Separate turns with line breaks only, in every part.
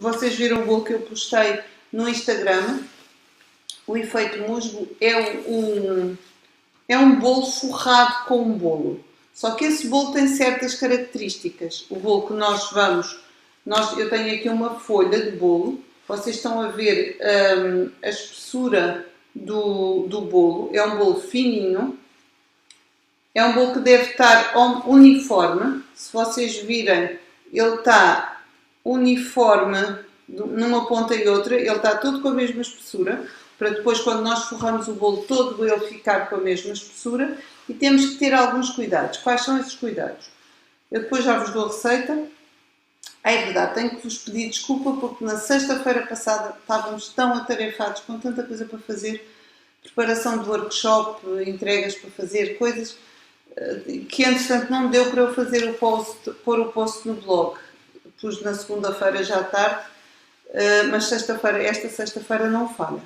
Vocês viram o bolo que eu postei no Instagram. O efeito musgo é um bolo forrado com um bolo. Só que esse bolo tem certas características. O bolo que eu tenho aqui uma folha de bolo. Vocês estão a ver a espessura do bolo. É um bolo fininho. É um bolo que deve estar uniforme. Se vocês virem, ele está uniforme numa ponta e outra. Ele está todo com a mesma espessura. Para depois, quando nós forramos o bolo todo, ele ficar com a mesma espessura. E temos que ter alguns cuidados. Quais são esses cuidados? Eu depois já vos dou a receita. É verdade, tenho que vos pedir desculpa porque na sexta-feira passada estávamos tão atarefados com tanta coisa para fazer, preparação de workshop, entregas para fazer, coisas que entretanto não deu para eu fazer pôr o post no blog. Pus na segunda-feira já à tarde, mas esta sexta-feira não falha.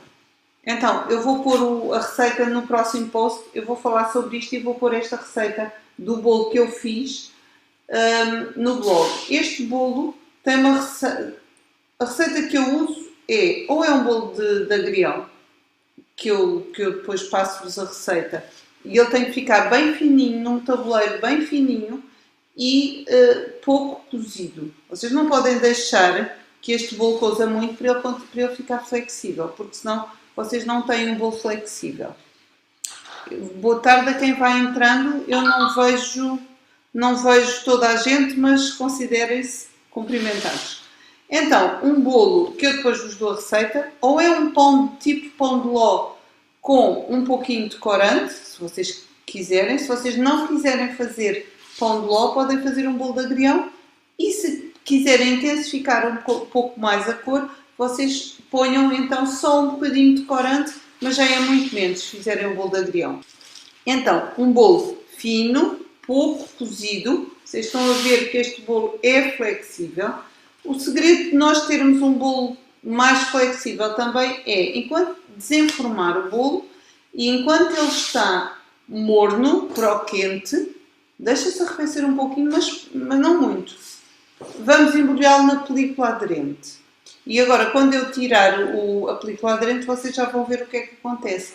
Então, eu vou pôr a receita no próximo post, eu vou falar sobre isto e vou pôr esta receita do bolo que eu fiz no blog. Este bolo tem uma receita. A receita que eu uso ou é um bolo de agrião, que eu depois passo-vos a receita, e ele tem que ficar bem fininho, num tabuleiro bem fininho e pouco cozido. Vocês não podem deixar que este bolo coza muito para ele ficar flexível, porque senão vocês não têm um bolo flexível. Boa tarde a quem vai entrando. Eu não vejo toda a gente, mas considerem-se cumprimentados. Então, um bolo que eu depois vos dou a receita, ou é um pão tipo pão de ló com um pouquinho de corante, se vocês quiserem. Se vocês não quiserem fazer pão de ló, podem fazer um bolo de agrião. E se quiserem intensificar um pouco mais a cor, vocês ponham então só um bocadinho de corante, mas já é muito menos se fizerem um bolo de agrião. Então, um bolo fino, pouco cozido. Vocês estão a ver que este bolo é flexível. O segredo de nós termos um bolo mais flexível também é, enquanto desenformar o bolo e enquanto ele está morno, croquente, deixa-se arrefecer um pouquinho, mas não muito. Vamos embrulhá-lo na película aderente. E agora, quando eu tirar a película aderente, vocês já vão ver o que é que acontece.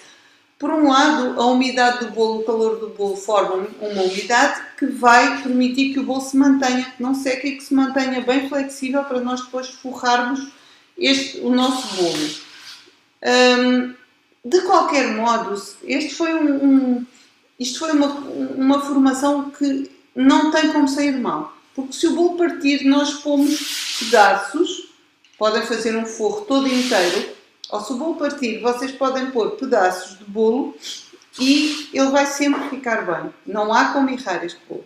Por um lado, a umidade do bolo, o calor do bolo forma uma umidade que vai permitir que o bolo se mantenha, que não seque e que se mantenha bem flexível para nós depois forrarmos o nosso bolo. De qualquer modo, isto foi uma formação que não tem como sair mal. Porque se o bolo partir, nós pomos pedaços, podem fazer um forro todo inteiro, ou se o bolo partir, vocês podem pôr pedaços de bolo e ele vai sempre ficar bem. Não há como errar este bolo.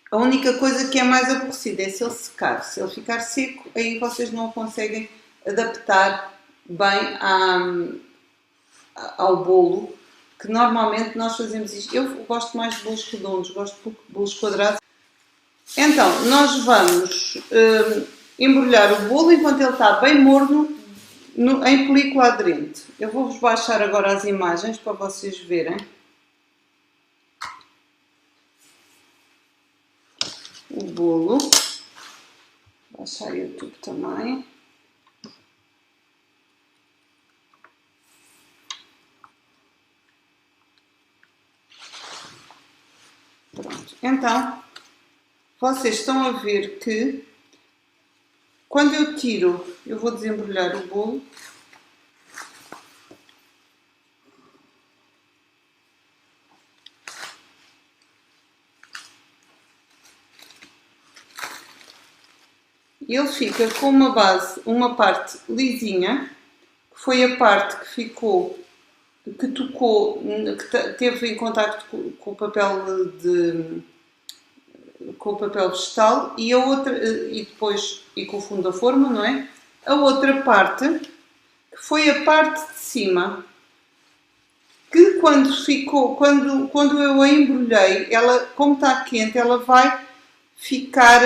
A única coisa que é mais aborrecida é se ele secar. Se ele ficar seco, aí vocês não conseguem adaptar bem ao bolo, que normalmente nós fazemos isto. Eu gosto mais de bolos redondos, gosto pouco de bolos quadrados. Então, nós vamos embrulhar o bolo enquanto ele está bem morno em película aderente. Eu vou-vos baixar agora as imagens para vocês verem. O bolo. Vou baixar o YouTube também. Pronto. Então, vocês estão a ver que quando eu tiro, eu vou desembrulhar o bolo. Ele fica com uma base, uma parte lisinha, que foi a parte que ficou, que tocou, que teve em contacto com o papel vegetal, e a outra, e com o fundo da forma, não é? A outra parte, que foi a parte de cima, que quando eu a embrulhei, ela, como está quente, ela vai ficar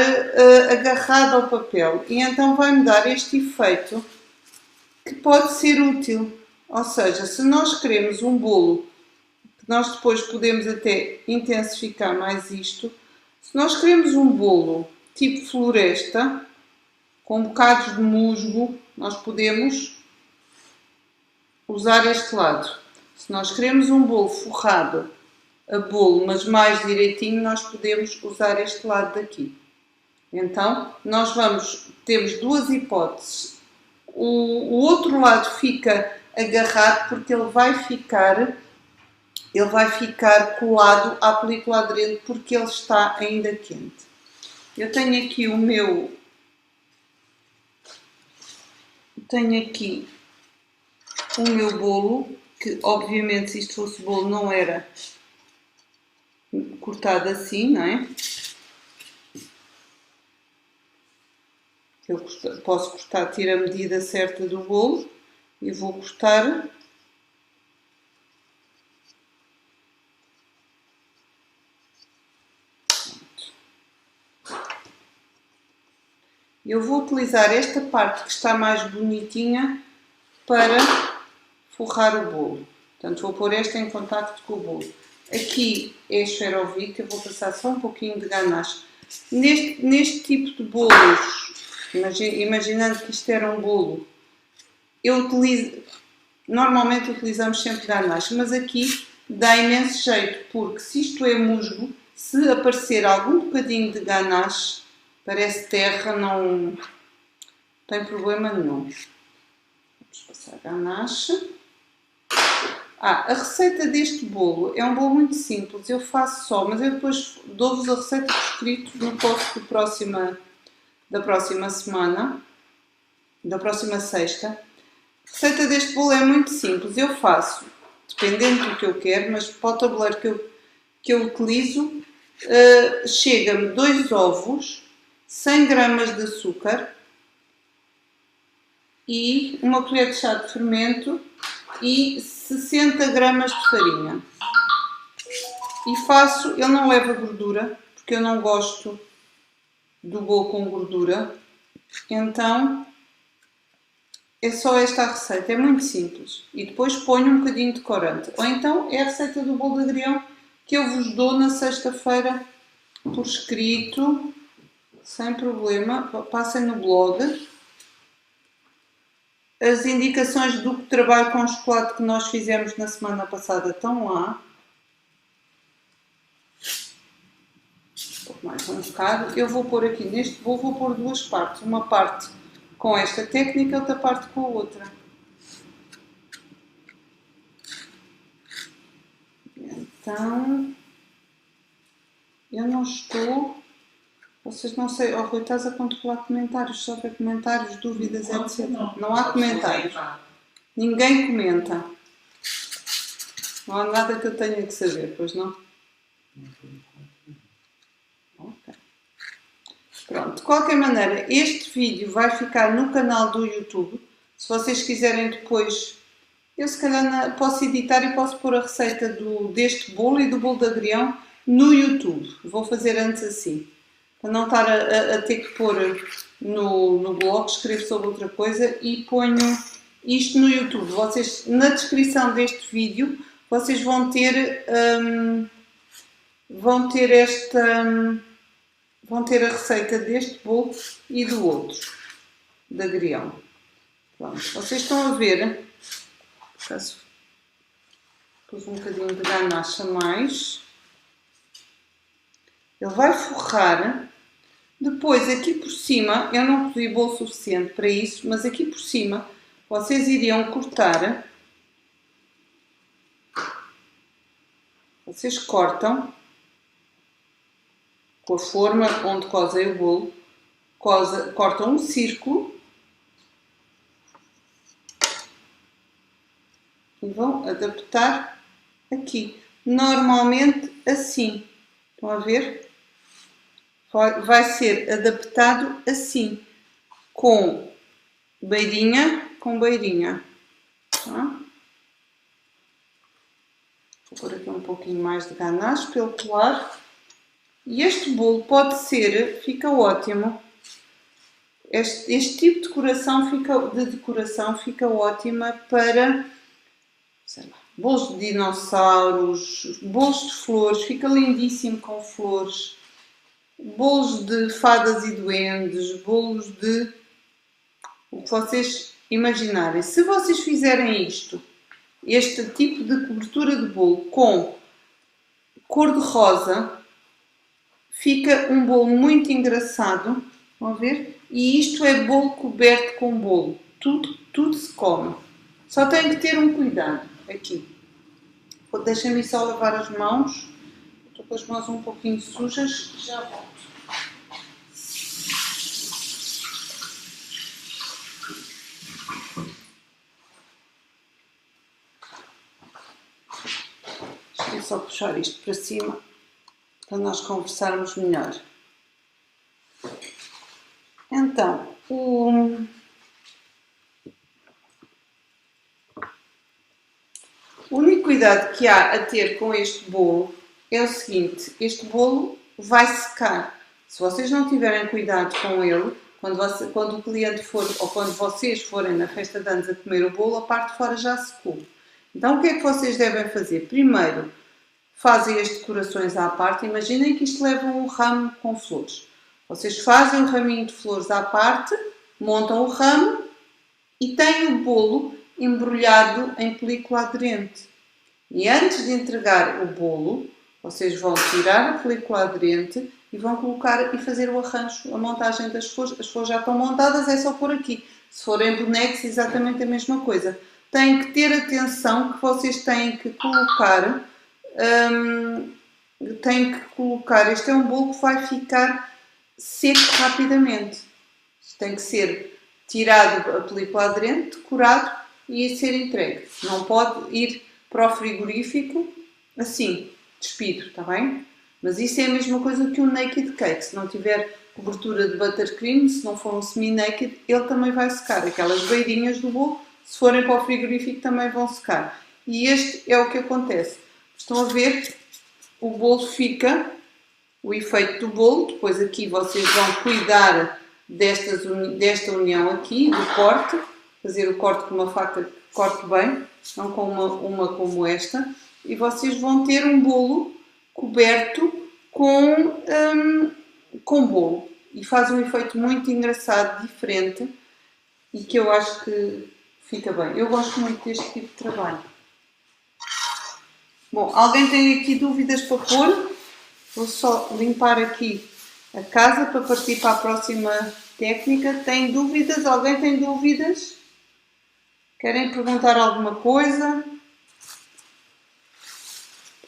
agarrada ao papel e então vai-me dar este efeito que pode ser útil. Ou seja, se nós queremos um bolo, que nós depois podemos até intensificar mais isto, se nós queremos um bolo tipo floresta, com bocados de musgo, nós podemos usar este lado. Se nós queremos um bolo forrado a bolo, mas mais direitinho, nós podemos usar este lado daqui. Então, temos duas hipóteses. O outro lado fica agarrado porque ele vai ficar colado à película aderente porque ele está ainda quente. Eu tenho aqui o meu bolo, que obviamente se isto fosse bolo não era cortado assim, não é? Eu posso cortar, tiro a medida certa do bolo e vou cortar. Eu vou utilizar esta parte que está mais bonitinha para forrar o bolo. Portanto, vou pôr esta em contacto com o bolo. Aqui é esferovite, eu vou passar só um pouquinho de ganache. Neste tipo de bolos, imaginando que isto era um bolo, normalmente utilizamos sempre ganache, mas aqui dá imenso jeito, porque se isto é musgo, se aparecer algum bocadinho de ganache, parece terra, não tem problema nenhum. Vamos passar ganache. A receita deste bolo é um bolo muito simples, eu faço só, mas eu depois dou-vos a receita por escrito no post da próxima semana, da próxima sexta. A receita deste bolo é muito simples, eu faço, dependendo do que eu quero, mas para o tabuleiro que eu utilizo, chega-me 2 ovos, 100 gramas de açúcar e uma colher de chá de fermento e 60 gramas de farinha. E ele não leva gordura, porque eu não gosto do bolo com gordura, então é só esta a receita, é muito simples. E depois ponho um bocadinho de corante. Ou então é a receita do bolo de agrião que eu vos dou na sexta-feira por escrito, sem problema, passem no blog. As indicações do trabalho com chocolate que nós fizemos na semana passada estão lá. Mais um bocado. Eu vou pôr aqui neste bolo, vou pôr 2 partes. Uma parte com esta técnica, outra parte com a outra. Então, eu não estou... Vocês não sei, Rui, estás a controlar comentários, só ver comentários, dúvidas, etc. Não há comentários. Ninguém comenta. Não há nada que eu tenha que saber, pois não? Ok. Pronto, de qualquer maneira, este vídeo vai ficar no canal do YouTube. Se vocês quiserem depois, eu se calhar posso editar e posso pôr a receita deste bolo e do bolo de agrião no YouTube. Vou fazer antes assim. Para não estar a ter que pôr no blog, escrevo sobre outra coisa e ponho isto no YouTube. Vocês, na descrição deste vídeo, vocês vão ter a receita deste bolo e do outro, de agrião. Pronto, vocês estão a ver, pus um bocadinho de ganache a mais. Ele vai forrar. Depois, aqui por cima, eu não cozi bolo suficiente para isso, mas aqui por cima, vocês iriam cortar. Vocês cortam com a forma onde cozem o bolo, cortam um círculo e vão adaptar aqui. Normalmente assim. Estão a ver? Vai ser adaptado assim, com beirinha com beirinha. Tá? Vou pôr aqui um pouquinho mais de ganache para ele colar. E este bolo fica ótimo. Este tipo de decoração fica ótima para, sei lá, bolos de dinossauros, bolos de flores, fica lindíssimo com flores, bolos de fadas e duendes, bolos de o que vocês imaginarem. Se vocês fizerem isto, este tipo de cobertura de bolo com cor-de-rosa, fica um bolo muito engraçado. Vão ver? E isto é bolo coberto com bolo. Tudo se come. Só tem que ter um cuidado aqui. Deixem-me só lavar as mãos. Estou com as mãos um pouquinho sujas. Já volto. Deixa eu só puxar isto para cima para nós conversarmos melhor. Então, o único cuidado que há a ter com este bolo é o seguinte: este bolo vai secar. Se vocês não tiverem cuidado com ele, quando o cliente for, ou quando vocês forem na festa de anos a comer o bolo, a parte de fora já secou. Então o que é que vocês devem fazer? Primeiro, fazem as decorações à parte. Imaginem que isto leva um ramo com flores. Vocês fazem um raminho de flores à parte, montam o ramo e têm o bolo embrulhado em película aderente. E antes de entregar o bolo, vocês vão tirar a película aderente e vão colocar e fazer o arranjo, a montagem das flores. As flores já estão montadas, é só pôr aqui. Se forem bonecos, exatamente a mesma coisa. Têm que ter atenção que vocês têm que colocar. Este é um bolo que vai ficar seco rapidamente. Tem que ser tirado a película aderente, decorado e ser entregue. Não pode ir para o frigorífico assim, despido, está bem? Mas isso é a mesma coisa que um naked cake. Se não tiver cobertura de buttercream, se não for um semi-naked, ele também vai secar. Aquelas beirinhas do bolo, se forem para o frigorífico, também vão secar. E este é o que acontece. Estão a ver? O bolo fica, o efeito do bolo. Depois aqui vocês vão cuidar desta união aqui, do corte. Fazer o corte com uma faca que corte bem, não com uma como esta. E vocês vão ter um bolo coberto com bolo. E faz um efeito muito engraçado, diferente. E que eu acho que fica bem. Eu gosto muito deste tipo de trabalho. Bom, alguém tem aqui dúvidas para pôr? Vou só limpar aqui a casa para partir para a próxima técnica. Tem dúvidas? Alguém tem dúvidas? Querem perguntar alguma coisa?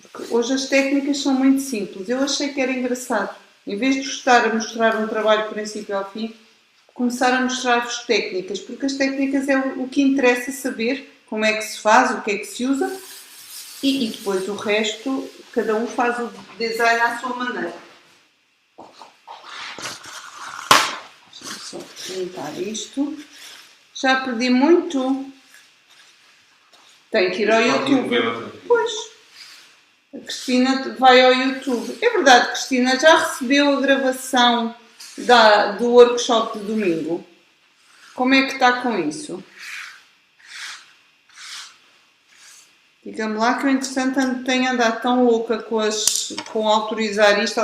Porque hoje as técnicas são muito simples. Eu achei que era engraçado. Em vez de estar a mostrar um trabalho do princípio ao fim, começar a mostrar-vos técnicas. Porque as técnicas é o que interessa saber, como é que se faz, o que é que se usa. E depois o resto, cada um faz o design à sua maneira. Deixa-me só limpar isto. Já perdi muito. Tenho que ir ao YouTube. Pois. A Cristina vai ao YouTube. É verdade, Cristina, já recebeu a gravação do workshop de domingo? Como é que está com isso? Diga-me lá que eu, entretanto, tenho andado tão louca com autorizar isto,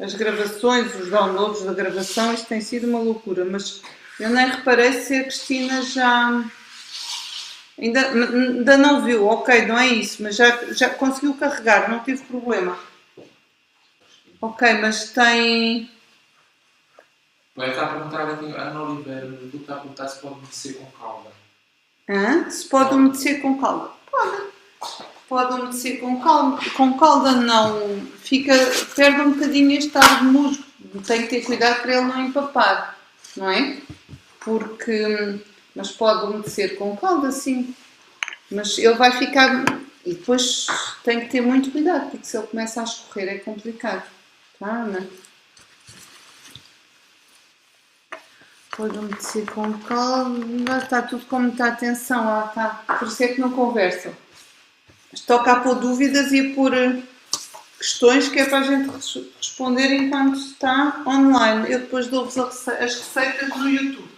as gravações, os downloads da gravação. Isto tem sido uma loucura, mas eu nem reparei se a Cristina ainda não viu. Ok, não é isso, mas já conseguiu carregar, não tive problema. Ok, mas tem...
Vai estar a perguntar aqui a Ana Oliveira, do está a perguntar se pode umedecer com calda.
Se pode umedecer com calda? Pode umedecer com calda. Com calda não. Perde um bocadinho este ar de musgo. Tem que ter cuidado para ele não empapar, não é? Mas pode umedecer com calda, sim. Mas ele vai ficar... E depois tem que ter muito cuidado, porque se ele começa a escorrer é complicado. Tá, Ana? Pode umedecer com calma. Está tudo com muita atenção. Lá está. Por isso é que não conversam. Toca a pôr dúvidas e a pôr questões que é para a gente responder enquanto está online. Eu depois dou-vos as receitas no YouTube.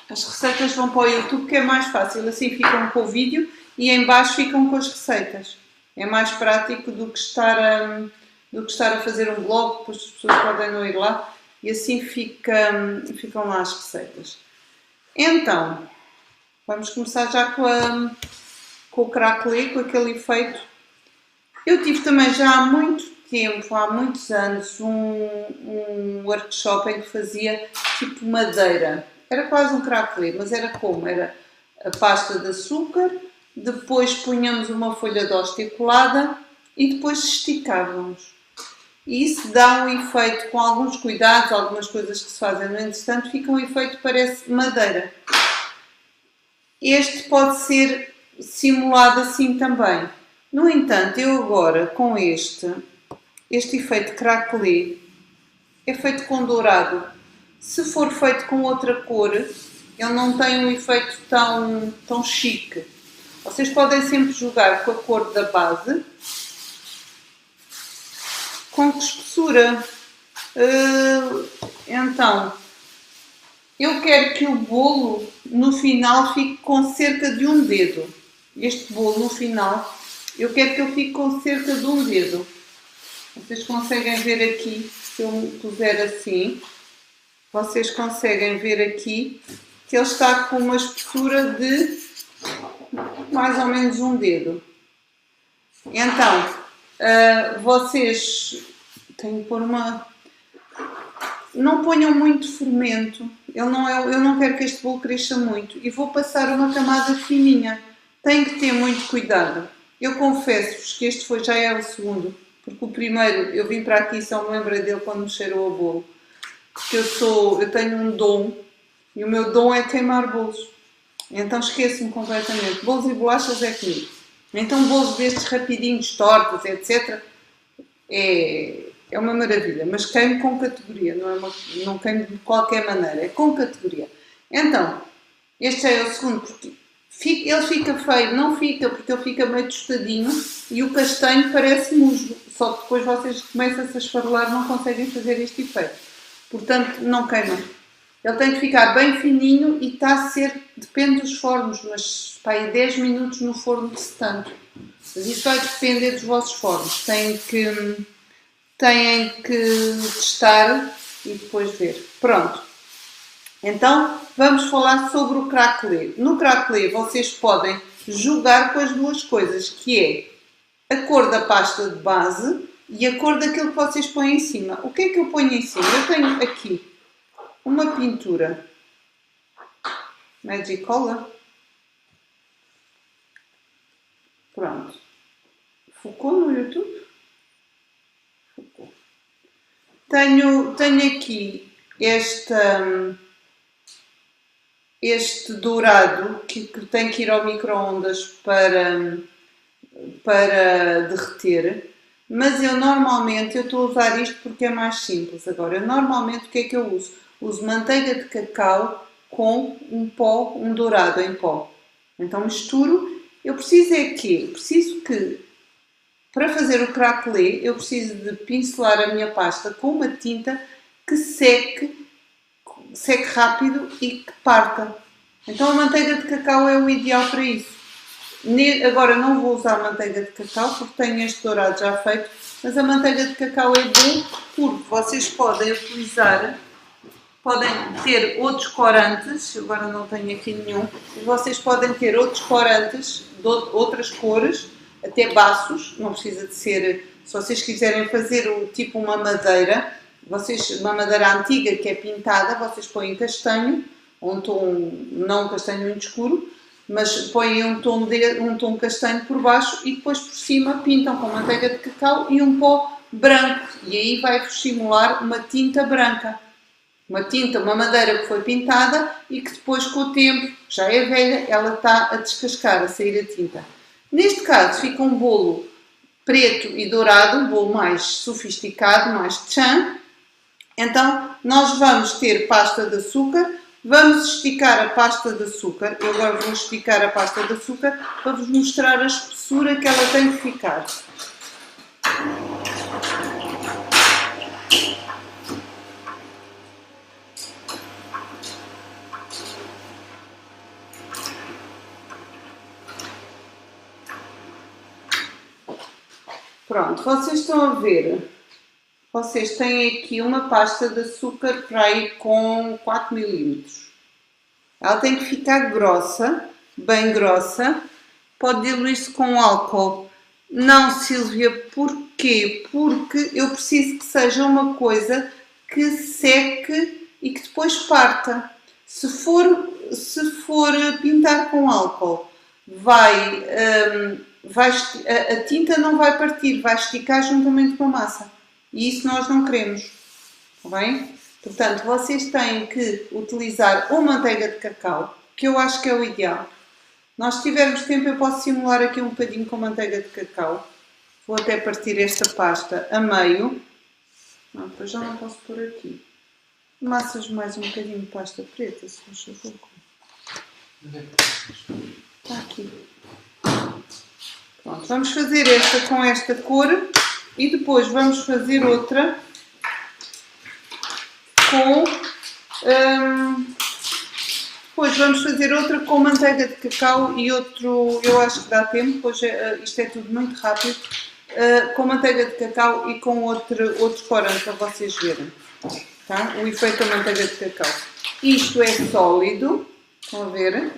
As receitas vão para o YouTube, que é mais fácil. Assim ficam com o vídeo e em baixo ficam com as receitas. É mais prático do que estar do que estar a fazer um blog, depois as pessoas podem não ir lá e assim ficam lá as receitas. Então, vamos começar já com o craquelé, com aquele efeito. Eu tive também já há muito tempo, há muitos anos, um workshop em que fazia tipo madeira. Era quase um craquelé, mas era como? Era a pasta de açúcar, depois punhamos uma folha de hóstia colada e depois esticávamos. E isso dá um efeito, com alguns cuidados, algumas coisas que se fazem no entretanto, fica um efeito que parece madeira. Este pode ser simulado assim também. No entanto, eu agora com este efeito craquelé é feito com dourado. Se for feito com outra cor, ele não tem um efeito tão chique. Vocês podem sempre jogar com a cor da base. Com que espessura? Então, eu quero que o bolo no final fique com cerca de um dedo. Este bolo no final, eu quero que ele fique com cerca de um dedo. Vocês conseguem ver aqui, se eu puser assim, vocês conseguem ver aqui que ele está com uma espessura de mais ou menos um dedo. Então, vocês têm que pôr uma... Não ponham muito fermento, eu não quero que este bolo cresça muito e vou passar uma camada fininha. Tem que ter muito cuidado. Eu confesso-vos que este já é o segundo, porque o primeiro eu vim para aqui e só me lembrei dele quando me cheirou a bolo. Porque eu tenho um dom e o meu dom é queimar bolos. Então esqueço-me completamente. Bolos e bolachas é comigo. Então bolos destes rapidinhos, tortos, etc. É uma maravilha, mas queimo com categoria, não queimo de qualquer maneira, é com categoria. Então, este é o segundo, porque ele fica feio, não fica, porque ele fica meio tostadinho e o castanho parece musgo, só que depois vocês começam-se a esfarelar, não conseguem fazer este efeito. Portanto, não queimam. Ele tem que ficar bem fininho e está a ser, depende dos fornos, mas para aí 10 minutos no forno de tanto. Mas isso vai depender dos vossos fornos. Têm que testar e depois ver. Pronto. Então, vamos falar sobre o craquelé. No craquelé, vocês podem jogar com as duas coisas, que é a cor da pasta de base e a cor daquilo que vocês põem em cima. O que é que eu ponho em cima? Eu tenho aqui uma pintura Magic Color. Pronto. Focou no YouTube? Focou. Tenho aqui este dourado que tem que ir ao micro-ondas para derreter, mas eu normalmente estou a usar isto porque é mais simples. Agora, normalmente o que é que eu uso? Uso manteiga de cacau com um dourado em pó. Então misturo. Eu preciso que para fazer o craquelé, eu preciso de pincelar a minha pasta com uma tinta que seque rápido e que parta. Então a manteiga de cacau é o ideal para isso. Agora não vou usar manteiga de cacau porque tenho este dourado já feito, mas a manteiga de cacau é bom porque vocês podem ter outros corantes, agora não tenho aqui nenhum, vocês podem ter outros corantes de outras cores, até baços, não precisa de ser, se vocês quiserem fazer tipo uma madeira, uma madeira antiga que é pintada, vocês põem castanho, um tom, não um castanho muito escuro, mas põem um tom castanho por baixo e depois por cima pintam com manteiga de cacau e um pó branco, e aí vai-vos simular uma tinta branca. Uma madeira que foi pintada e que depois com o tempo, já é velha, ela está a descascar, a sair a tinta. Neste caso fica um bolo preto e dourado, um bolo mais sofisticado, mais tchan. Então nós vamos ter pasta de açúcar, vamos esticar a pasta de açúcar. Eu agora vou esticar a pasta de açúcar para vos mostrar a espessura que ela tem que ficar. Pronto, vocês estão a ver vocês têm aqui uma pasta de açúcar para aí com 4 milímetros. Ela tem que ficar grossa, bem grossa. Pode diluir-se com álcool. Não, Sílvia, porquê? Porque eu preciso que seja uma coisa que seque e que depois parta. Se for pintar com álcool, a tinta não vai partir, vai esticar juntamente com a massa. E isso nós não queremos. Está bem? Portanto, vocês têm que utilizar ou manteiga de cacau, que eu acho que é o ideal. Nós, se tivermos tempo, eu posso simular aqui um bocadinho com manteiga de cacau. Vou até partir esta pasta a meio. Não, depois já não posso pôr aqui. Massas mais um bocadinho de pasta preta, se faz favor. Está aqui. Pronto, vamos fazer esta com esta cor e depois vamos fazer outra com... depois vamos fazer outra com manteiga de cacau e outro, eu acho que dá tempo, pois isto é tudo muito rápido, com manteiga de cacau e com outro corante para vocês verem, tá? O efeito da manteiga de cacau. Isto é sólido, estão a ver?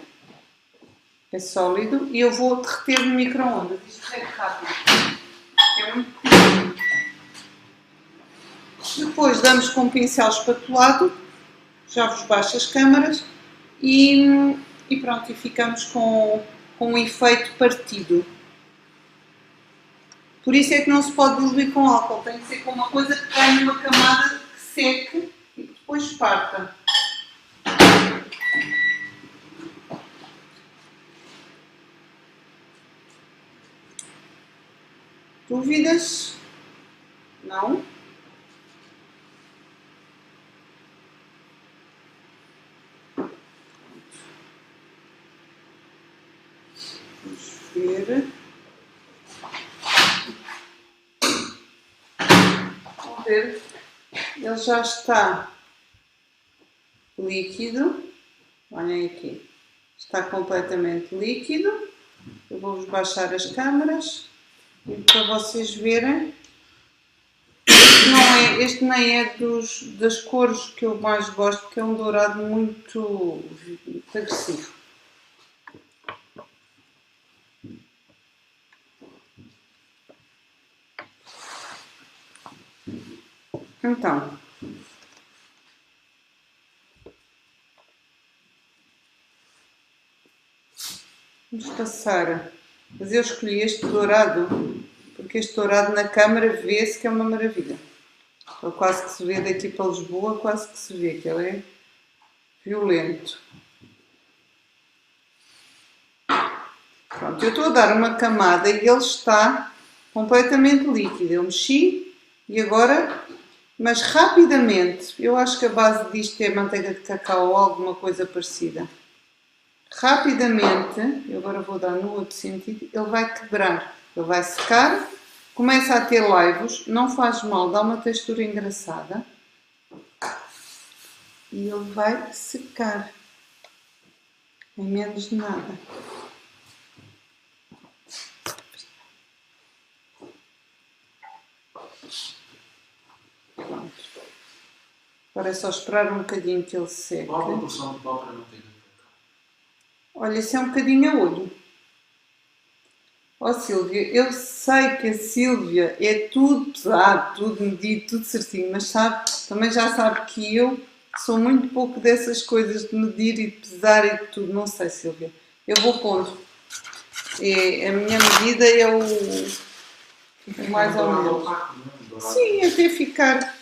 É sólido e eu vou derreter no micro-ondas. Isto é rápido. É muito pequeno. Depois damos com um pincel espatulado, já vos baixo as câmaras e pronto, e ficamos com um efeito partido. Por isso é que não se pode diluir com álcool, tem que ser com uma coisa que tenha uma camada que seque e que depois parta. Dúvidas? Não? Vamos ver. Vamos ver. Ele já está líquido. Olhem aqui. Está completamente líquido. Eu vou-vos baixar as câmaras. E para vocês verem, este nem é das cores que eu mais gosto, porque é um dourado muito agressivo. Então, vamos passar, mas eu escolhi este dourado, porque este dourado na câmara vê-se que é uma maravilha. Ele quase que se vê daqui para Lisboa, quase que se vê que ele é violento. Pronto, eu estou a dar uma camada e ele está completamente líquido. Eu mexi e agora, mas rapidamente, eu acho que a base disto é manteiga de cacau ou alguma coisa parecida. Rapidamente, eu agora vou dar no outro sentido, ele vai quebrar, ele vai secar, começa a ter laivos, não faz mal, dá uma textura engraçada e ele vai secar em menos de nada. Pronto. Agora é só esperar um bocadinho que ele seque.
Qual a proporção de pó para manteiga de cacau?
Olha, isso é um bocadinho a olho. Ó Sílvia, eu sei que a Sílvia é tudo pesado, tudo medido, tudo certinho, mas sabe, também já sabe que eu sou muito pouco dessas coisas de medir e de pesar e de tudo. Não sei, Sílvia. Eu vou pondo. A minha medida é o mais ou menos. Sim, até ficar.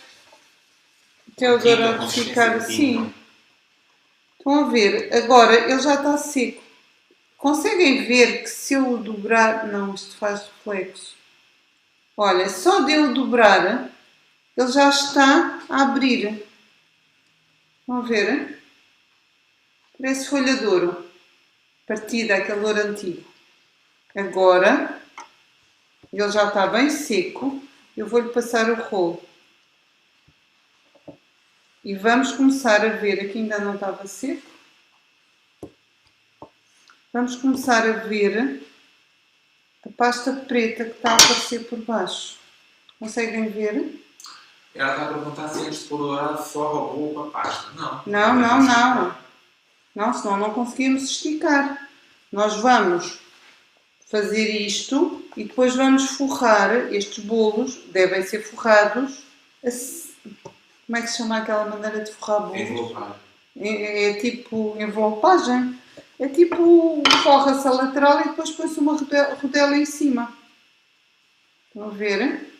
Até o dourado ficar assim. Estão a ver? Agora ele já está seco. Conseguem ver que se eu o dobrar... Não, isto faz reflexo. Olha, só de eu dobrar, ele já está a abrir. Estão a ver? Parece folha de ouro. Partida, aquele ouro antigo. Agora, ele já está bem seco. Eu vou-lhe passar o rolo. E vamos começar a ver, aqui ainda não estava seco. Vamos começar a ver a pasta preta que está a aparecer por baixo. Conseguem ver?
Ela está a perguntar se antes de pôr o dourado forra o bolo com a pasta. Não.
Não, senão não conseguimos esticar. Nós vamos fazer isto e depois vamos forrar estes bolos. Devem ser forrados. Como é que se chama aquela maneira de forrar bolos?
Envelopar.
É tipo envelopagem. É tipo forra-se a lateral e depois põe-se uma rodela em cima. Estão a ver?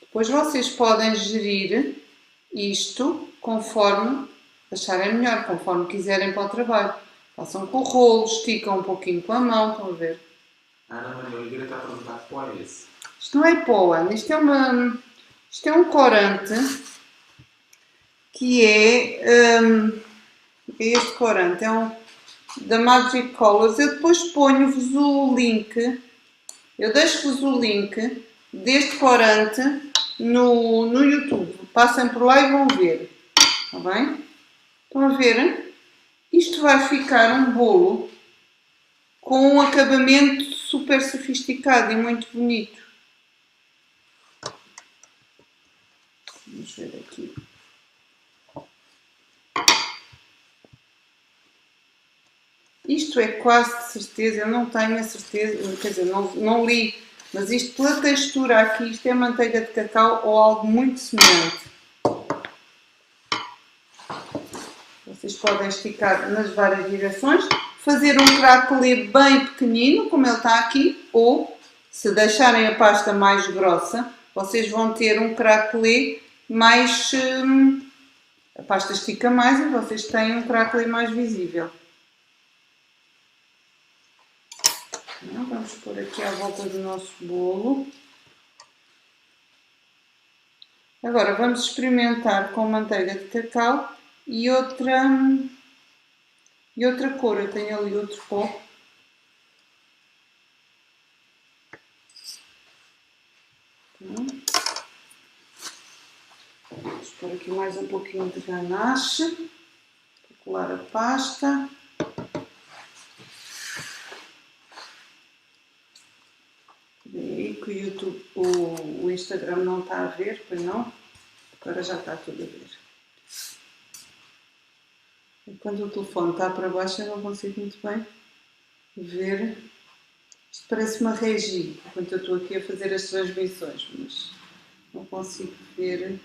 Depois vocês podem gerir isto conforme acharem melhor, conforme quiserem para o trabalho. Façam com o rolo, esticam um pouquinho com a mão, estão a ver?
A Ana Maria Oliveira está a perguntar que pó é esse?
Isto não é pó, Ana. Isto é um corante que é este corante. É da Magic Colors. Eu depois ponho-vos o link. Eu deixo-vos o link deste corante no YouTube. Passem por lá e vão ver. Está bem? Estão a ver? Isto vai ficar um bolo com um acabamento super sofisticado e muito bonito. Vamos ver aqui. Isto é quase de certeza, eu não tenho a certeza, quer dizer, não li, mas isto pela textura aqui, isto é manteiga de cacau ou algo muito semelhante. Vocês podem esticar nas várias direções, fazer um craquelé bem pequenino, como ele está aqui, ou, se deixarem a pasta mais grossa, vocês vão ter um craquelé mais... a pasta estica mais e vocês têm um craquelé mais visível. Vamos pôr aqui à volta do nosso bolo. Agora vamos experimentar com manteiga de cacau e outra cor. Eu tenho ali outro pó. Vamos pôr aqui mais um pouquinho de ganache para colar a pasta. Que o YouTube, o Instagram não está a ver, pois não? Agora já está tudo a ver. E quando o telefone está para baixo eu não consigo muito bem ver. Isto parece uma regi, enquanto eu estou aqui a fazer as transmissões, mas não consigo ver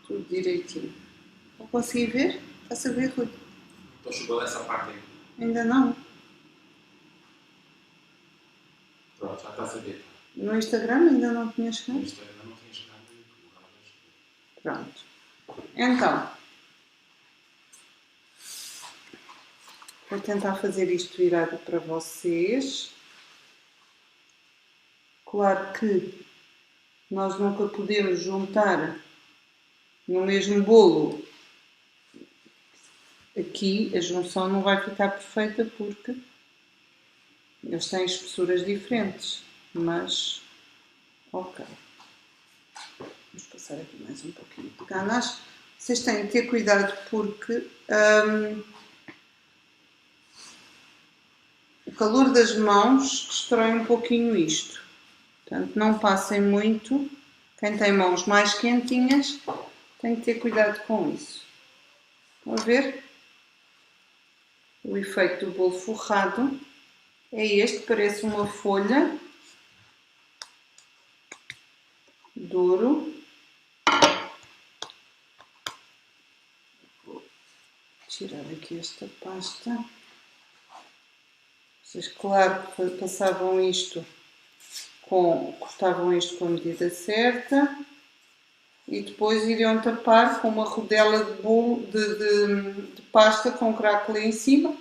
tudo direitinho. Não consegui ver? Está-se a ver, Rui?
Estou chegando essa parte aí.
Ainda não.
Pronto, já está a ver.
No Instagram ainda não tinha chegado?
No Instagram não tinha chegado.
Pronto. Então, vou tentar fazer isto virado para vocês. Claro que nós nunca podemos juntar no mesmo bolo. Aqui a junção não vai ficar perfeita porque eles têm espessuras diferentes. Mas, ok. Vamos passar aqui mais um pouquinho de ganache. Vocês têm que ter cuidado porque o calor das mãos destrói um pouquinho isto. Portanto, não passem muito. Quem tem mãos mais quentinhas tem que ter cuidado com isso. Estão a ver? O efeito do bolo forrado é este, parece uma folha. Duro. Vou tirar aqui esta pasta. Vocês, claro, passavam isto cortavam isto com a medida certa e depois iriam tapar com uma rodela de bolo de pasta com craquelé em cima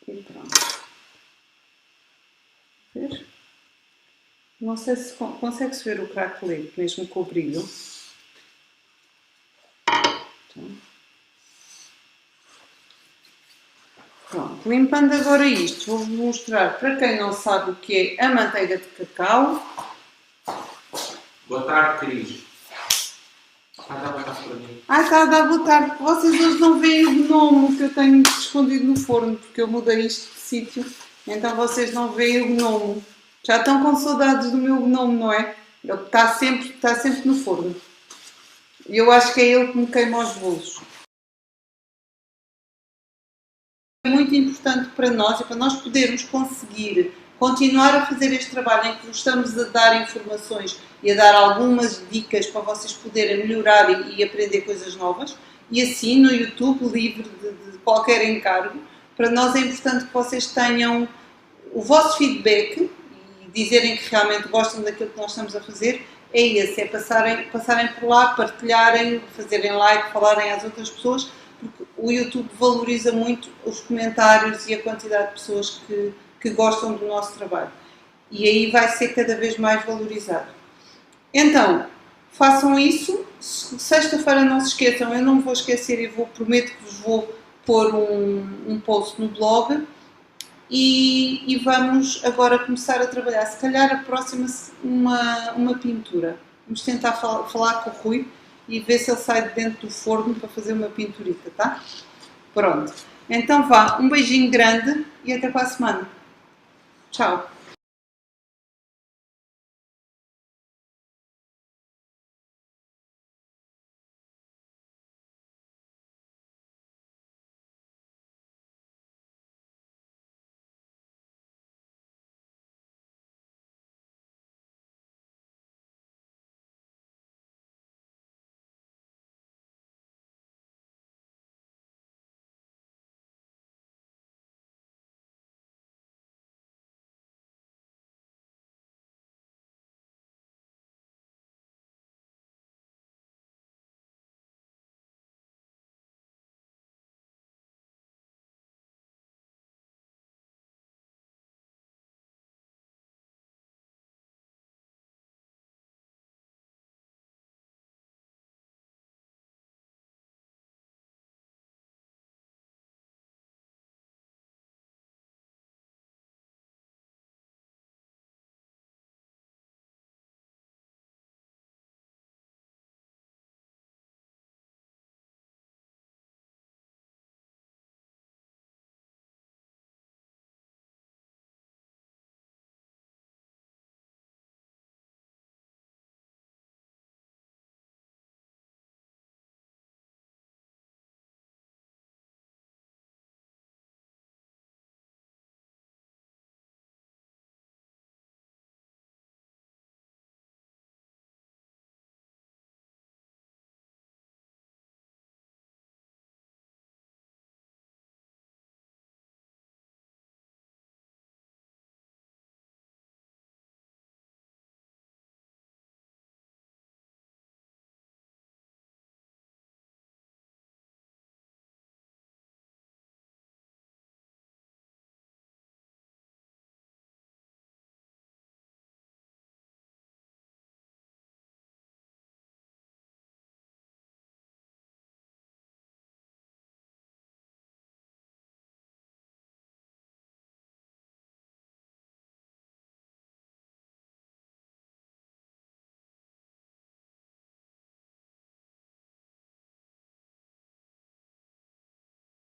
e pronto. Ver? Não sei se consegue-se ver o craquelé, mesmo com o brilho. Então. Pronto, limpando agora isto, vou-vos mostrar para quem não sabe o que é a manteiga de cacau.
Boa tarde, Cris. Está a dar boa tarde para mim.
Está a dar boa tarde, porque vocês hoje não veem o gnomo que eu tenho escondido no forno, porque eu mudei isto de sítio, então vocês não veem o gnomo. Já estão com saudades do meu gnomo, não é? Ele está sempre no forno. E eu acho que é ele que me queima os bolos. É muito importante para nós e para nós podermos conseguir continuar a fazer este trabalho em que vos estamos a dar informações e a dar algumas dicas para vocês poderem melhorar e aprender coisas novas. E assim no YouTube, livre de qualquer encargo, para nós é importante que vocês tenham o vosso feedback e dizerem que realmente gostam daquilo que nós estamos a fazer. É esse, é passarem por lá, partilharem, fazerem like, falarem às outras pessoas, porque o YouTube valoriza muito os comentários e a quantidade de pessoas que gostam do nosso trabalho. E aí vai ser cada vez mais valorizado. Então, façam isso. Sexta-feira não se esqueçam, eu não me vou esquecer e prometo que vos vou pôr um post no blog. E vamos agora começar a trabalhar. Se calhar a próxima uma pintura. Vamos tentar falar com o Rui e ver se ele sai de dentro do forno para fazer uma pinturita, tá? Pronto. Então vá, um beijinho grande e até para a semana. Tchau.